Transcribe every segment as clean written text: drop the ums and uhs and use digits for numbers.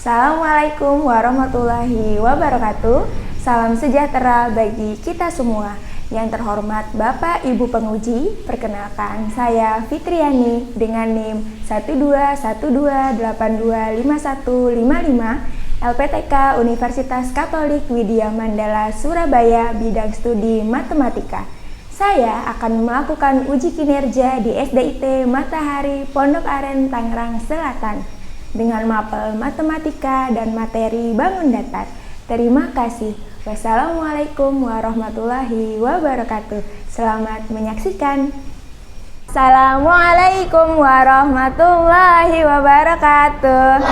Assalamualaikum warahmatullahi wabarakatuh. Salam sejahtera bagi kita semua. Yang terhormat Bapak Ibu penguji, perkenalkan saya Fitriani dengan NIM 121282515 LPTK Universitas Katolik Widya Mandala Surabaya, bidang studi matematika. Saya akan melakukan uji kinerja di SDIT Matahari Pondok Aren Tangerang Selatan dengan mapel matematika dan materi bangun datar. Terima kasih. Wassalamualaikum warahmatullahi wabarakatuh. Selamat menyaksikan. Assalamualaikum warahmatullahi wabarakatuh.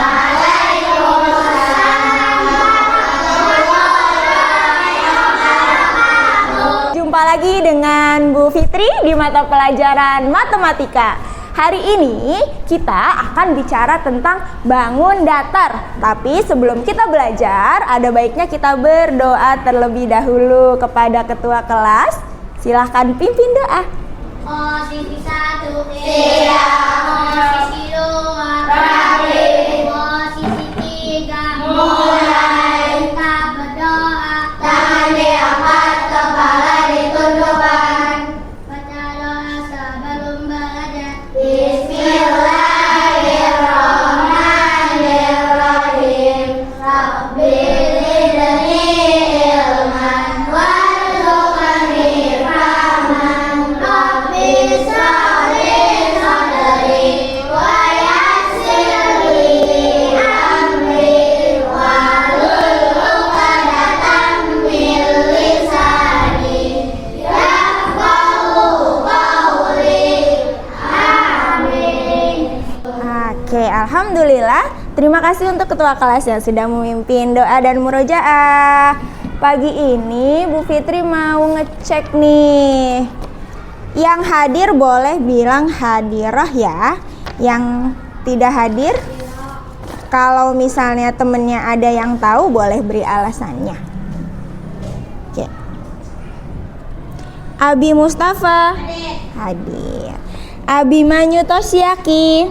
Jumpa lagi dengan Bu Fitri di mata pelajaran matematika. Hari ini kita akan bicara tentang bangun datar. Tapi sebelum kita belajar, ada baiknya kita berdoa terlebih dahulu kepada ketua kelas. Silahkan pimpin doa. Posisi 1 posisi 2 posisi 3 mulai. Kita berdoa, tangan diangkat, kepala ditundukkan. Baca doa sebelum belajar. Bismillahirrahmanirrahim. Rabbil zidni ilman warzuqni fahman. Rabbi shrah li sadri wa yassir li amri wahlul 'uqdatam min lisani yafqahu qawli. Oke, alhamdulillah. Terima kasih untuk ketua kelas yang sudah memimpin doa dan murojaah. Pagi ini Bu Fitri mau ngecek nih. Yang hadir boleh bilang hadirah ya. Yang tidak hadir, kalau misalnya temennya ada yang tahu, boleh beri alasannya. Oke. Abi Mustafa hadir. Abimanyu Toshiaki.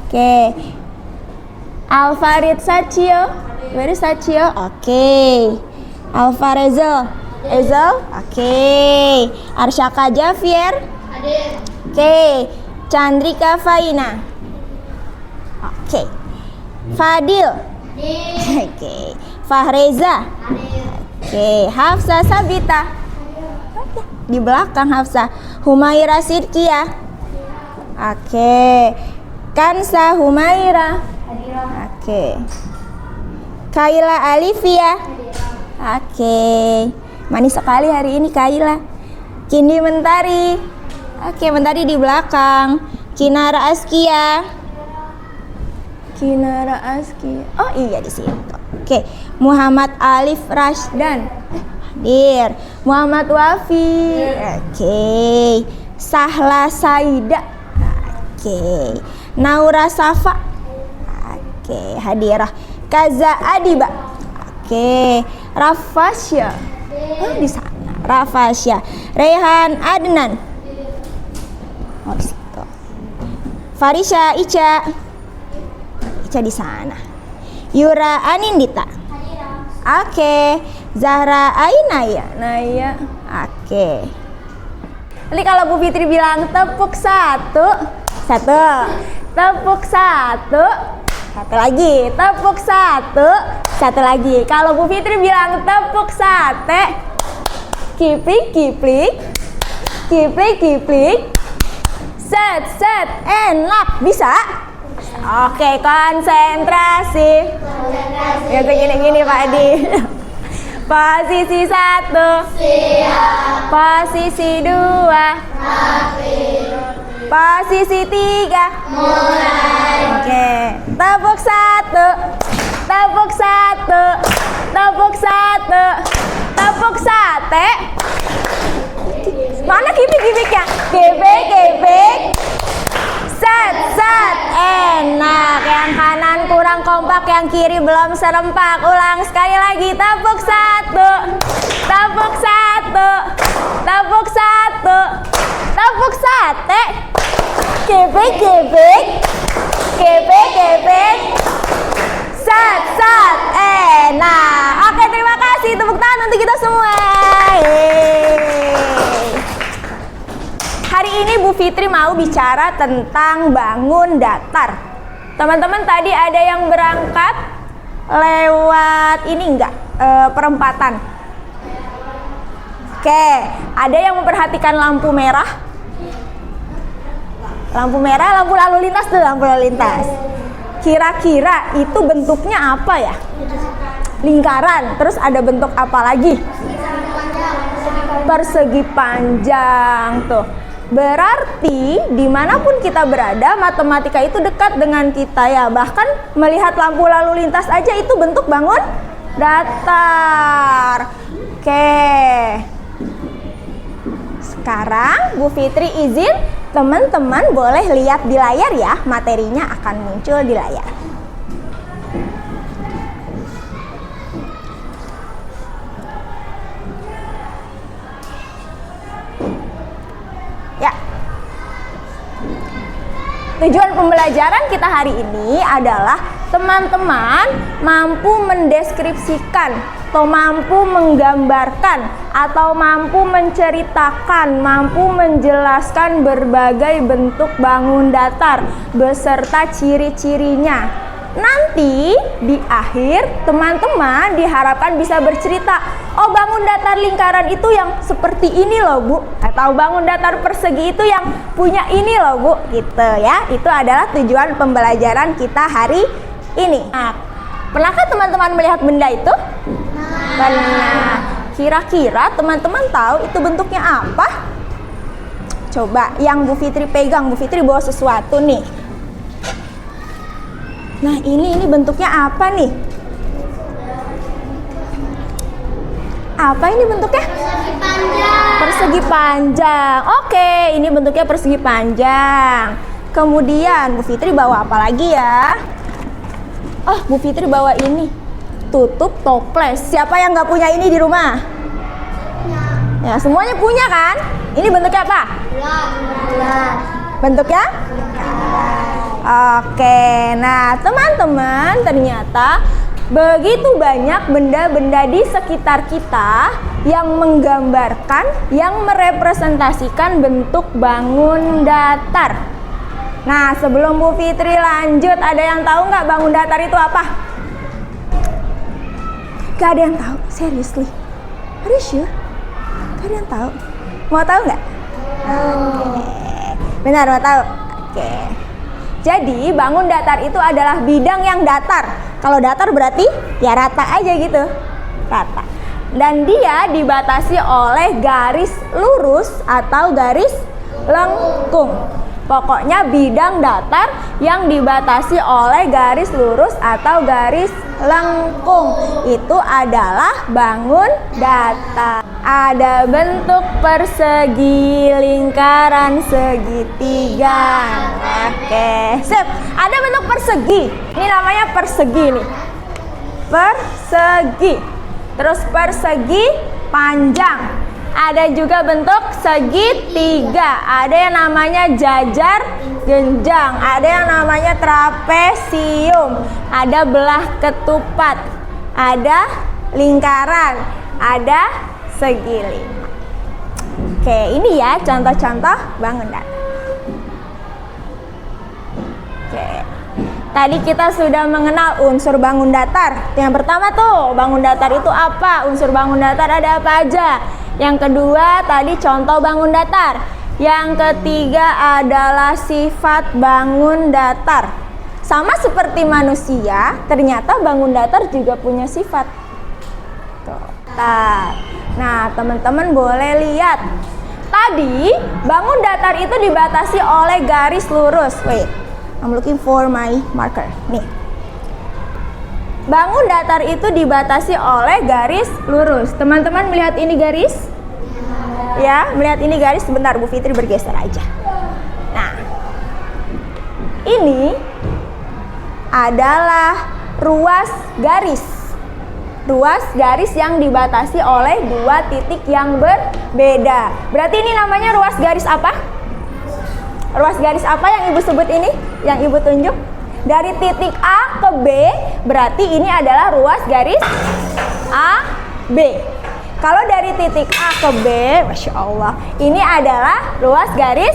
Oke. Alfarid Sachio. Where is Sachio? Oke. Alfarezel. Ezel. Oke. Arsyaka Javier. Hadir. Oke. Chandrika Faina. Oke. Fadil. Hadir. Oke. Fahreza. Hadir. Oke. Hafsa Sabita. Oke. Di belakang Hafsa. Humaira Sidkia. Oke. Kansa Humaira. Oke. Kaila Alivia. Oke. Manis sekali hari ini Kaila. Kindi Mentari. Oke, Mentari di belakang. Kinara Askia. Kinara Askia. Oh iya di situ. Oke. Muhammad Alif Rashdan. Hadir. Muhammad Wafi. Oke. Sahla Saida. Oke. Naura Safa. Oke, hadirah. Kaza Adiba. Oke. Rafasya. Oh, di sana. Rafasya. Rehan Adnan. Oh, di situ. Farisha Ica. Ica di sana. Yura Anindita. Oke. Zahra Ainaya. Naya. Oke. Nanti kalau Bu Fitri bilang tepuk satu. Tepuk satu. Satu lagi, tepuk satu. Satu lagi. Kalau Bu Fitri bilang tepuk sate, kiplik, kiplik, kiplik, kiplik, set, enak. Bisa? Oke, konsentrasi. Ya gini Pak Adi. Posisi 1. Siap. Posisi 2. Rapi. Posisi 3. Mulai. Oke, tepuk satu, tepuk satu, tepuk satu, tepuk sate. Mana kipik-kipiknya? Kipik, set, enak. Yang kanan kurang kompak, yang kiri belum serempak. Ulang sekali lagi, tepuk satu, tepuk satu, tepuk satu, tepuk sate. Kipik, kipik, set, kita semua. Yeay. Hari ini Bu Fitri mau bicara tentang bangun datar. Teman-teman tadi ada yang berangkat lewat ini enggak? Perempatan. Oke, ada yang memperhatikan lampu merah? Lampu merah, lampu lalu lintas tuh, lampu lalu lintas. Kira-kira itu bentuknya apa ya? Lingkaran. Terus ada bentuk apa lagi? Persegi panjang tuh. Berarti dimanapun kita berada, matematika itu dekat dengan kita ya. Bahkan melihat lampu lalu lintas aja itu bentuk bangun datar. Oke. Sekarang Bu Fitri izin teman-teman boleh lihat di layar ya. Materinya akan muncul di layar. Ya. Tujuan pembelajaran kita hari ini adalah teman-teman mampu mendeskripsikan atau mampu menggambarkan atau mampu menceritakan, mampu menjelaskan berbagai bentuk bangun datar beserta ciri-cirinya. Nanti di akhir teman-teman diharapkan bisa bercerita, oh bangun datar lingkaran itu yang seperti ini loh Bu, atau bangun datar persegi itu yang punya ini loh Bu, gitu ya. Itu adalah tujuan pembelajaran kita hari ini. Nah, pernahkah teman-teman melihat benda itu? Pernah. Kira-kira teman-teman tahu itu bentuknya apa? Coba yang Bu Fitri pegang, Bu Fitri bawa sesuatu nih. Nah, ini bentuknya apa nih? Apa ini bentuknya? Persegi panjang. Persegi panjang. Oke, ini bentuknya persegi panjang. Kemudian Bu Fitri bawa apa lagi ya? Oh, Bu Fitri bawa ini. Tutup toples. Siapa yang nggak punya ini di rumah? Ya, semuanya punya kan? Ini bentuknya apa? Bulat. Bentuknya? Oke, nah teman-teman ternyata begitu banyak benda-benda di sekitar kita yang menggambarkan, yang merepresentasikan bentuk bangun datar. Nah, sebelum Bu Fitri lanjut, ada yang tahu nggak bangun datar itu apa? Gak ada yang tahu, seriously? Are you sure? Gak ada yang tahu? Mau tahu nggak? Oke. Benar, mau tahu? Oke. Jadi bangun datar itu adalah bidang yang datar. Kalau datar berarti ya rata aja gitu, rata. Dan dia dibatasi oleh garis lurus atau garis lengkung. Pokoknya bidang datar yang dibatasi oleh garis lurus atau garis lengkung itu adalah bangun datar. Ada bentuk persegi, lingkaran, segitiga. Oke, sip. Ada bentuk persegi. Ini namanya persegi nih. Persegi. Terus persegi panjang. Ada juga bentuk segitiga. Ada yang namanya jajar genjang. Ada yang namanya trapesium. Ada belah ketupat. Ada lingkaran. Ada segi lima. Oke, ini ya contoh-contoh bangun datar. Oke. Tadi kita sudah mengenal unsur bangun datar. Yang pertama tuh, bangun datar itu apa? Unsur bangun datar ada apa aja? Yang kedua, tadi contoh bangun datar. Yang ketiga adalah sifat bangun datar. Sama seperti manusia, ternyata bangun datar juga punya sifat. Tuh. Nah, teman-teman boleh lihat. Tadi, bangun datar itu dibatasi oleh garis lurus. Wait, I'm looking for my marker. Nih. Bangun datar itu dibatasi oleh garis lurus. Teman-teman melihat ini garis? Ya, melihat ini garis. Sebentar, Bu Fitri bergeser aja. Nah, ini adalah ruas garis. Ruas garis yang dibatasi oleh dua titik yang berbeda. Berarti ini namanya ruas garis apa? Ruas garis apa yang Ibu sebut ini? Yang Ibu tunjuk? Dari titik A ke B, berarti ini adalah ruas garis AB. Kalau dari titik A ke B, Masya Allah, ini adalah ruas garis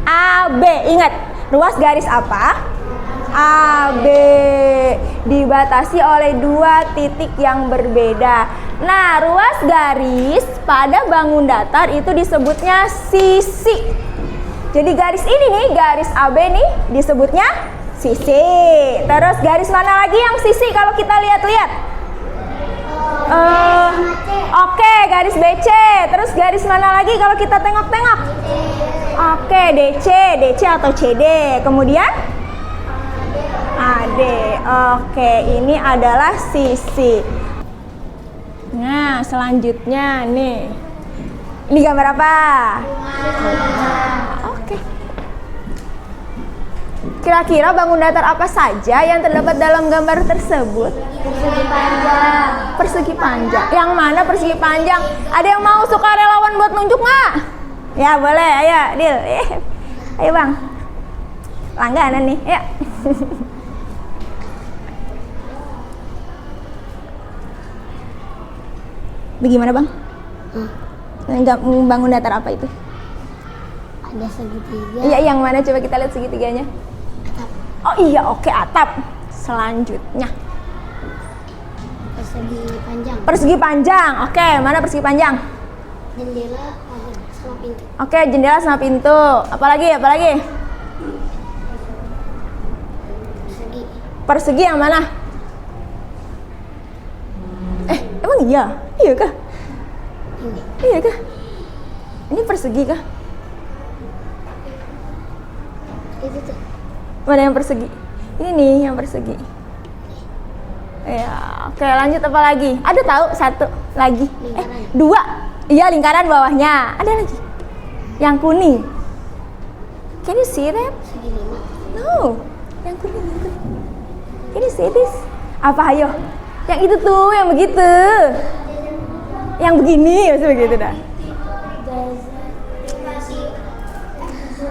AB. Ingat, ruas garis apa? AB. Dibatasi oleh dua titik yang berbeda. Nah, ruas garis pada bangun datar itu disebutnya sisi. Jadi garis ini nih, garis AB nih disebutnya sisi. Terus garis mana lagi yang sisi kalau kita lihat-lihat? Oke, garis BC. Terus garis mana lagi kalau kita tengok-tengok? Oke, DC atau CD. Kemudian AD. Oke, ini adalah sisi. Nah, selanjutnya nih. Ini gambar apa? Oke. Kira-kira bangun datar apa saja yang terdapat dalam gambar tersebut? Persegi panjang. Persegi panjang. Yang mana persegi panjang? Ada yang mau sukarelawan buat nunjuk nggak? Ya boleh, ayo Dil. Ayo Bang. Langganan nih, ya. Bagaimana Bang? Bangun datar apa itu? Ada segitiga. Iya, yang mana coba kita lihat segitiganya? Atap. Oh iya, oke, atap. Selanjutnya Persegi panjang. persegi panjang. Oke, mana persegi panjang? Jendela sama pintu. Oke, jendela sama pintu. Apalagi? Persegi. Persegi yang mana? Emang iya? Iya kah? Ini. Iya kah? Ini persegi kah? Itu tuh. Mana yang persegi? Ini nih yang persegi. Ya, oke, lanjut apa lagi? Ada tahu satu lagi? Lingkaran. Dua. Iya, lingkaran bawahnya. Ada lagi. Yang kuning. Can you see that? Segi 5. No. Yang kuning. Can you see this? Apa ayo? Yang itu tuh, yang begitu. Yang begini, maksudnya begitu dah.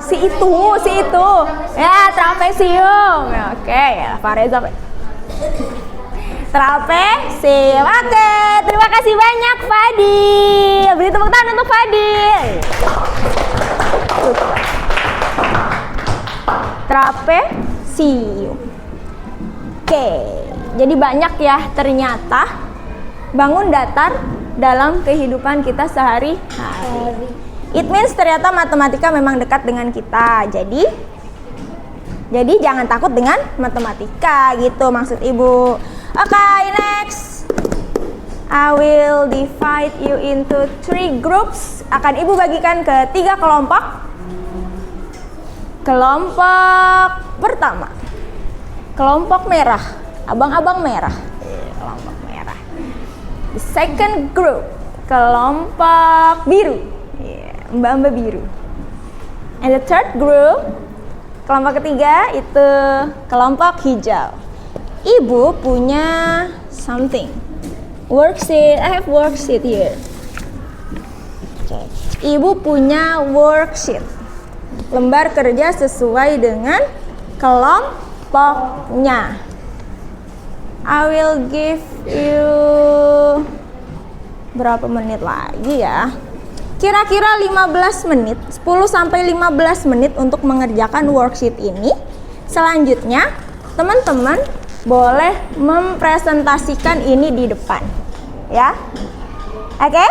Si itu. Ya, trapesium. Ya, oke, ya, Fareza. Trapesium. Oke, terima kasih banyak Fadil. Beri tepuk tangan untuk Fadil. Trapesium. Oke, jadi banyak ya ternyata bangun datar dalam kehidupan kita sehari-hari. It means ternyata matematika memang dekat dengan kita. Jadi jangan takut dengan matematika gitu maksud Ibu. Oke, next. I will divide you into 3 groups. Akan Ibu bagikan ke 3 kelompok. Kelompok pertama. Kelompok merah. Abang-abang merah. Kelompok merah. The second group. Kelompok biru. Mbak-mbak biru. And the third group, kelompok ketiga itu kelompok hijau. Ibu punya something. Worksheet, I have worksheet here. Okay. Ibu punya worksheet. Lembar kerja sesuai dengan kelompoknya. I will give you berapa menit lagi ya? Kira-kira 15 menit, 10 sampai 15 menit untuk mengerjakan worksheet ini. Selanjutnya, teman-teman boleh mempresentasikan ini di depan. Ya. Oke?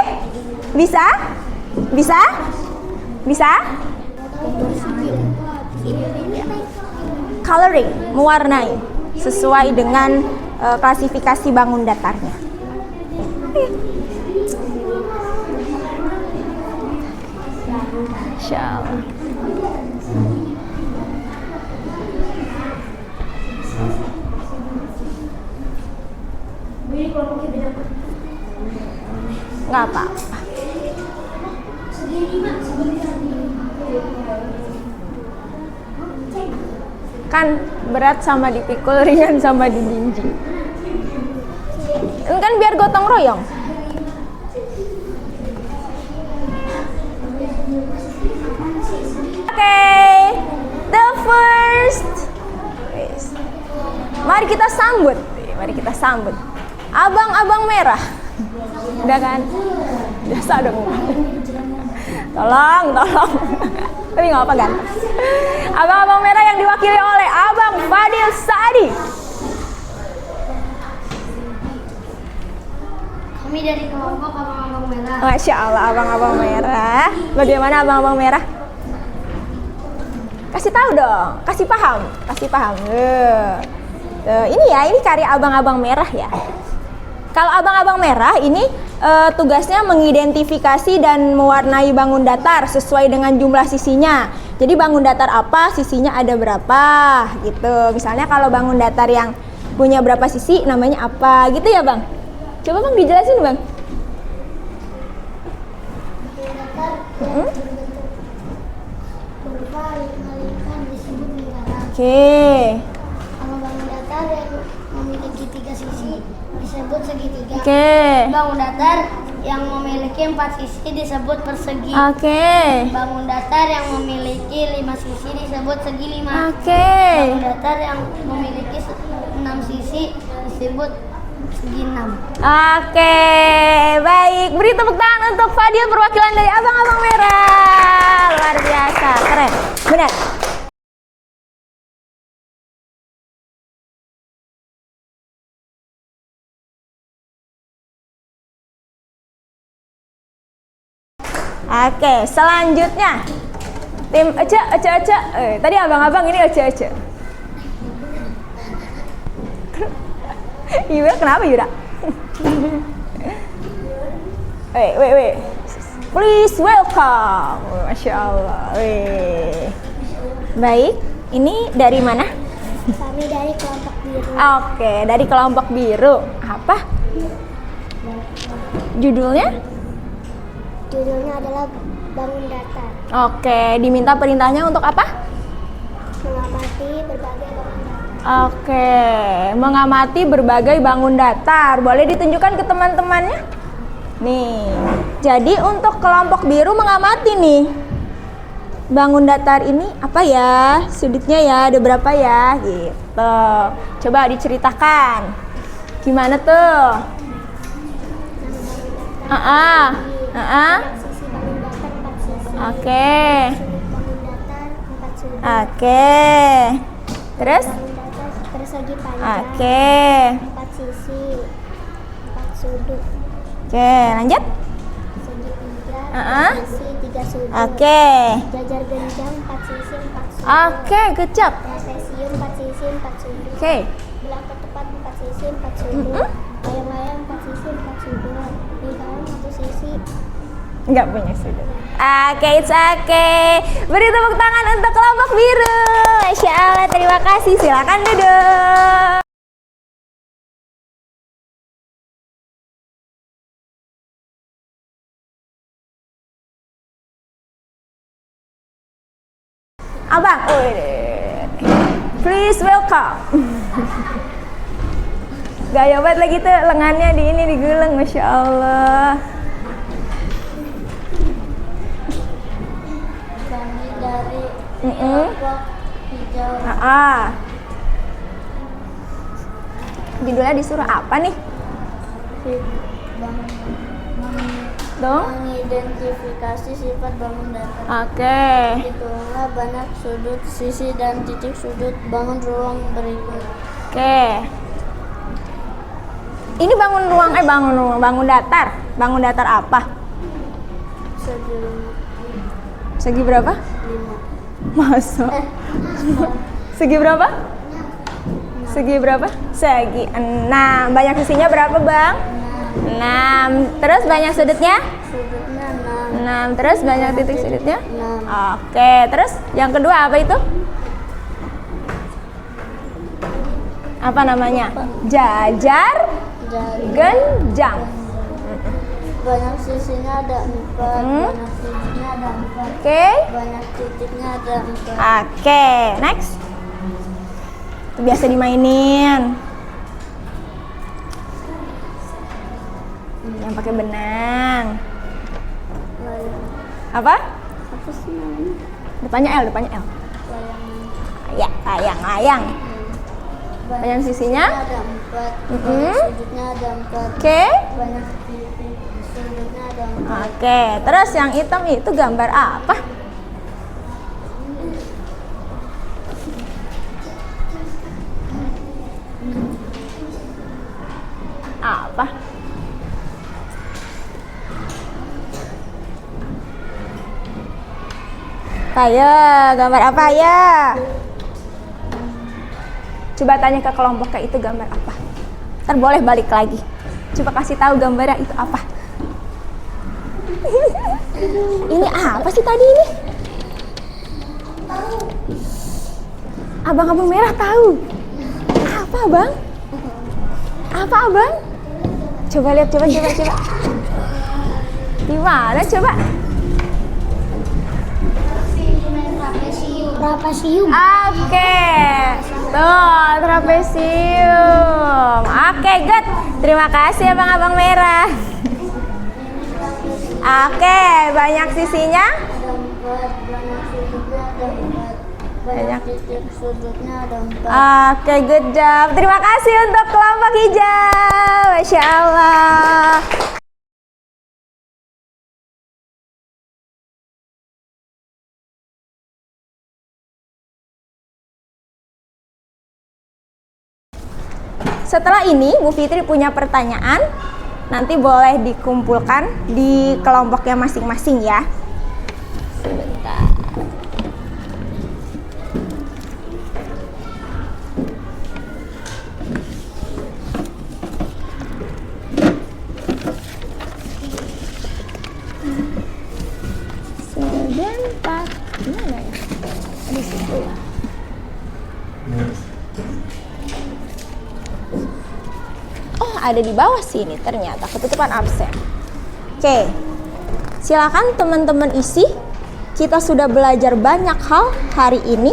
Bisa? Bisa? Bisa? Coloring, mewarnai sesuai dengan klasifikasi bangun datarnya. Insyaallah. Nggak apa-apa. Kan berat sama dipikul, ringan sama dijinjing. Kan biar gotong royong. Okay, the first. Mari kita sambut. Abang-abang merah. Udah kan? Biasa dong. Tolong. Tapi nggak apa kan? Abang-abang merah yang diwakili oleh Abang Fadil Saadi. Kami dari kelompok abang-abang merah. Masya Allah, abang-abang merah. Bagaimana abang-abang merah? Kasih tahu dong, kasih paham. Ini karya abang-abang merah ya. Kalau abang-abang merah ini tugasnya mengidentifikasi dan mewarnai bangun datar sesuai dengan jumlah sisinya. Jadi bangun datar apa, sisinya ada berapa gitu. Misalnya kalau bangun datar yang punya berapa sisi namanya apa gitu ya Bang. Coba Bang dijelasin Bang. Berupa lingkaran disebut lingkaran. Oke. Kalau bangun datar yang memiliki 3 sisi disebut segitiga. Oke. Bangun datar yang memiliki 4 sisi disebut persegi. Oke. Bangun datar yang memiliki 5 sisi disebut segi 5. Oke. Bangun datar yang memiliki 6 sisi disebut segi 6. Oke, baik. Beri tepuk tangan untuk Fadil perwakilan dari abang-abang merah. Luar biasa, keren. Benar. Oke, selanjutnya tim Ece. Tadi abang-abang ini Ece. Yura, kenapa Yura? Wait. Please welcome. Masya Allah. Baik, ini dari mana? Kami dari kelompok biru. Oke, dari kelompok biru. Apa? Judulnya? Judulnya adalah bangun datar. Oke, diminta perintahnya untuk apa? Mengamati berbagai bangun datar. Oke, mengamati berbagai bangun datar. Boleh ditunjukkan ke teman-temannya? Nih, jadi untuk kelompok biru mengamati nih. Bangun datar ini apa ya? Sudutnya ya, ada berapa ya? Gitu. Coba diceritakan. Gimana tuh? Sisi bangun datar 4 sisi. Oke. Sudut bangun datar 4 sudut. Oke. Terus? Bangun datar persegi panjang. Oke. 4 sisi. 4 sudut. Oke, lanjut. Segitiga 4 sisi 3 sudut. Oke. Jajar genjang 4 sisi 4 sudut. Oke, good job. Trapesium 4 sisi 4 sudut. Oke. Belah ketupat 4 sisi 4 sudut. Layang-layang 4 sisi 4 sudut. Lingkaran 1 sisi. Nggak punya sudut. Oke, it's okay. Beri tepuk tangan untuk kelompok biru. Masya Allah, terima kasih. Silakan duduk. Abang, please welcome. Gaya banget lagi tuh lengannya di ini digulung, Masya Allah. Kami dari Mm-mm. hijau. Judulnya disuruh apa nih? Dong? Mengidentifikasi sifat bangun datar. Oke. Hitunglah banyak sudut, sisi, dan titik sudut bangun ruang berikut. Oke. Ini bangun bangun datar. Bangun datar apa? Segi berapa? 5. Masuk. Segi berapa? Segi berapa? Segi 6. Banyak sisinya berapa, Bang? 6. Terus banyak sudutnya? Sudutnya 6. Terus banyak titik sudutnya? 6. Oke. Terus yang kedua apa itu? Apa namanya? Jajar genjang. Banyak sisinya ada 4. Banyak sudutnya ada 4. Oke. Banyak titiknya ada 4. Oke, next. Itu biasa dimainin. Yang pakai benang. Apa? Apa sih namanya? Depannya L. Layangan. Ya, layang. Banyak sisinya? Ada 4. Mm-mm. Banyak sudutnya ada 4. Oke. Banyak sudutnya ada 4. Oke, terus yang hitam itu gambar apa? Apa? Ayo, gambar apa ya? Coba tanya ke kelompoknya itu gambar apa. Ntar boleh balik lagi. Coba kasih tahu gambarnya itu apa. Ini apa sih tadi ini? Abang-abang merah tahu. Apa abang? Apa abang? Coba lihat, coba. Di mana coba? Trapesium. Oke, tuh trapesium. Oke, good. Terima kasih abang-abang merah. Oke, banyak sisinya. Ada 4. Banyak sudutnya ada 4. Banyak titik sudutnya ada 4. Oke, good job. Terima kasih untuk kelompok hijau. Masya Allah. Setelah ini, Bu Fitri punya pertanyaan. Nanti boleh dikumpulkan di kelompoknya masing-masing ya. Sebentar. Sebentar. Gimana ya? Di situ ya. Oh, ada di bawah sini ternyata, ketutupan absen. Oke, silakan teman-teman isi. Kita sudah belajar banyak hal hari ini.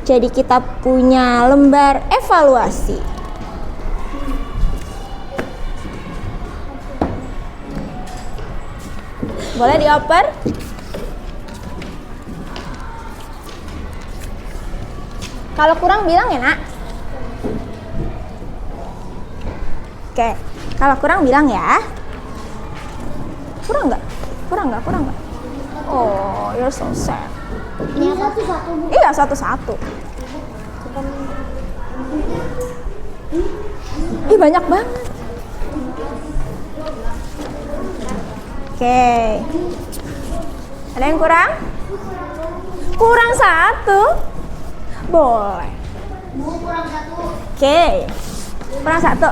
Jadi kita punya lembar evaluasi. Boleh dioper? Kalau kurang bilang ya, Nak. Oke, kalau kurang bilang ya. Kurang nggak? Oh, you're so sad. Ini satu-satu. Iya, satu-satu. Ih, banyak banget. Oke. Ada yang kurang? Kurang satu? Boleh. Kurang 1. Oke. Kurang satu.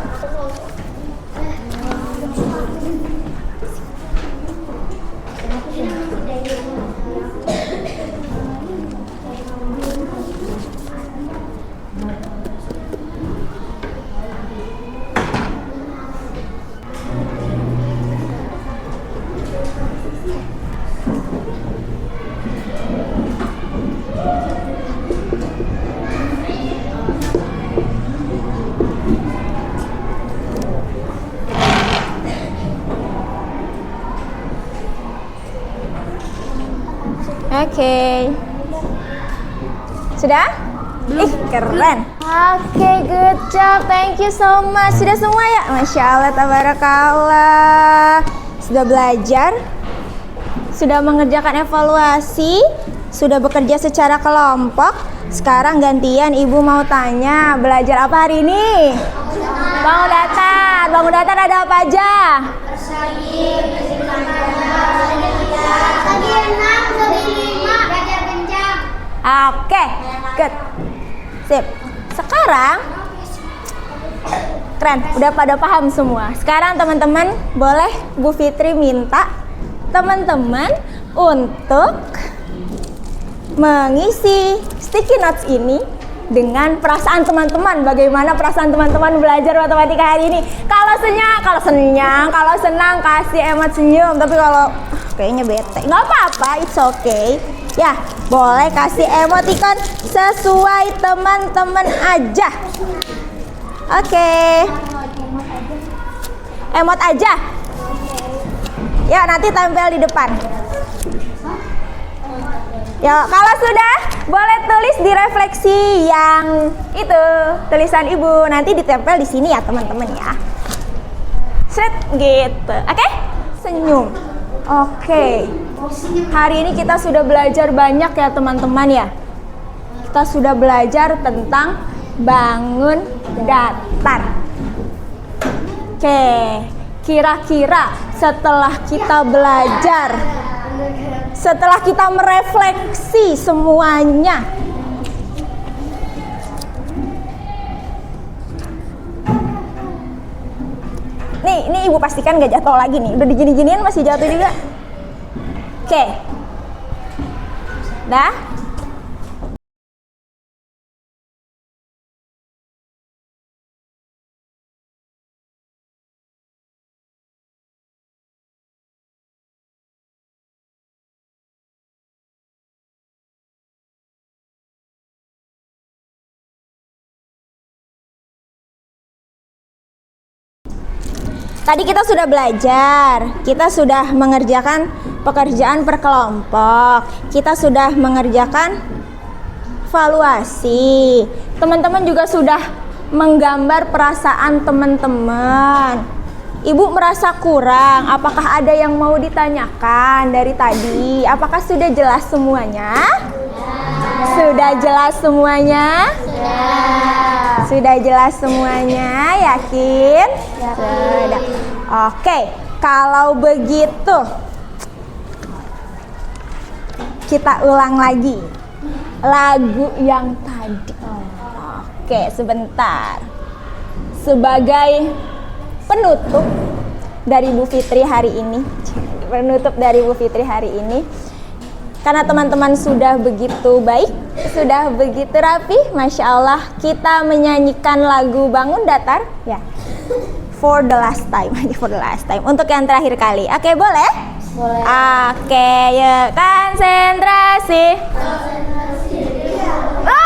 Oke. Sudah? Ih, keren. Oke, good job. Thank you so much. Sudah semua ya? Masya Allah, tabarakallah. Sudah belajar? Sudah mengerjakan evaluasi? Sudah bekerja secara kelompok? Sekarang gantian Ibu mau tanya, belajar apa hari ini? Bangun datar. Bangun datar ada apa aja? Oke, good. Sip. Sekarang keren, udah pada paham semua. Sekarang teman-teman boleh Bu Fitri minta teman-teman untuk mengisi sticky notes ini dengan perasaan teman-teman. Bagaimana perasaan teman-teman belajar matematika hari ini? Kalau senang, kalau senang kasih emot senyum. Tapi kalau kayaknya bete, nggak apa-apa, it's okay. Ya, boleh kasih emoticon sesuai teman-teman aja. Oke. Emot aja. Ya, nanti tempel di depan. Ya, kalau sudah, boleh tulis di refleksi yang itu, tulisan ibu. Nanti ditempel di sini ya teman-teman ya. Set, gitu. Oke? Senyum. Oke. Hari ini kita sudah belajar banyak ya teman-teman ya. Kita sudah belajar tentang bangun datar. Oke. Kira-kira setelah kita belajar, setelah kita merefleksi semuanya, nih ibu pastikan gak jatuh lagi nih. Udah digini-giniin masih jatuh juga. Oke. Dah. Tadi kita sudah belajar, kita sudah mengerjakan pekerjaan per kelompok, kita sudah mengerjakan evaluasi. Teman-teman juga sudah menggambar perasaan teman-teman. Ibu merasa kurang, apakah ada yang mau ditanyakan dari tadi? Apakah sudah jelas semuanya? Sudah jelas semuanya? Sudah jelas semuanya, yakin? Sudah. Oke, kalau begitu kita ulang lagi lagu yang tadi. Oke, sebentar. Sebagai penutup dari Bu Fitri hari ini, karena teman-teman sudah begitu baik, sudah begitu rapi, Masya Allah, kita menyanyikan lagu Bangun Datar ya, for the last time, untuk yang terakhir kali. Oke, boleh? Boleh. Oke, yuk konsentrasi.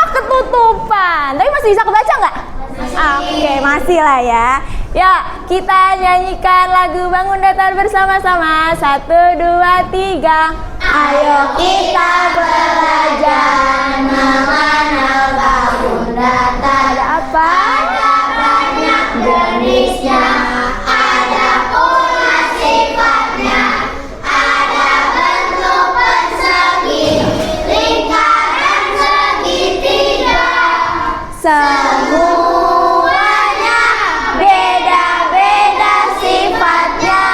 Ketutupan, tapi masih bisa kebaca nggak? Oke, masih lah ya. Ya, kita nyanyikan lagu Bangun Datar bersama-sama. 1, 2, 3. Ayo kita belajar mengenal bangun datar. Ada apa? Ada banyak jenisnya. Ada pola sifatnya. Ada bentuk persegi, lingkaran, segitiga. Semuanya beda-beda sifatnya.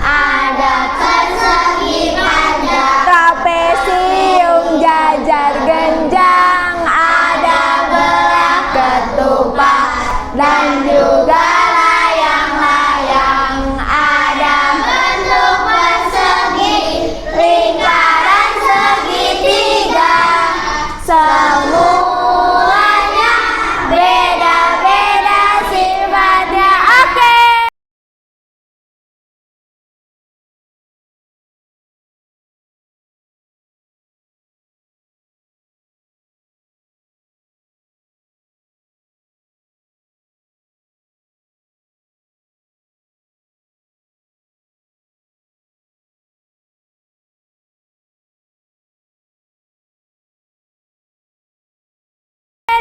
Ada persegi panjang, trapesium jajar genjang, ada belah ketupat dan juga layang-layang. Ada bentuk persegi, lingkaran, segitiga. Semuanya beda-beda sifatnya. Oke.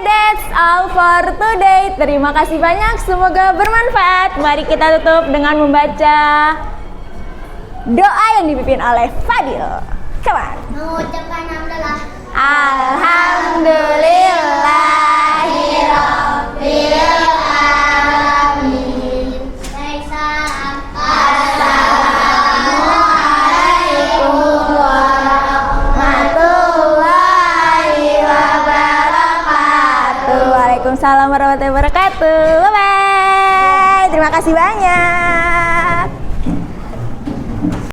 That's all for today. Terima kasih banyak, semoga bermanfaat. Mari kita tutup dengan membaca doa yang dipimpin oleh Fadil. Come on. Mengucapkan hamdalah. Alhamdulillahirabbil alamin. Baik, salam. Assalamualaikum warahmatullahi wabarakatuh. Waalaikumsalam warahmatullahi wabarakatuh. Bye bye. Terima kasih banyak.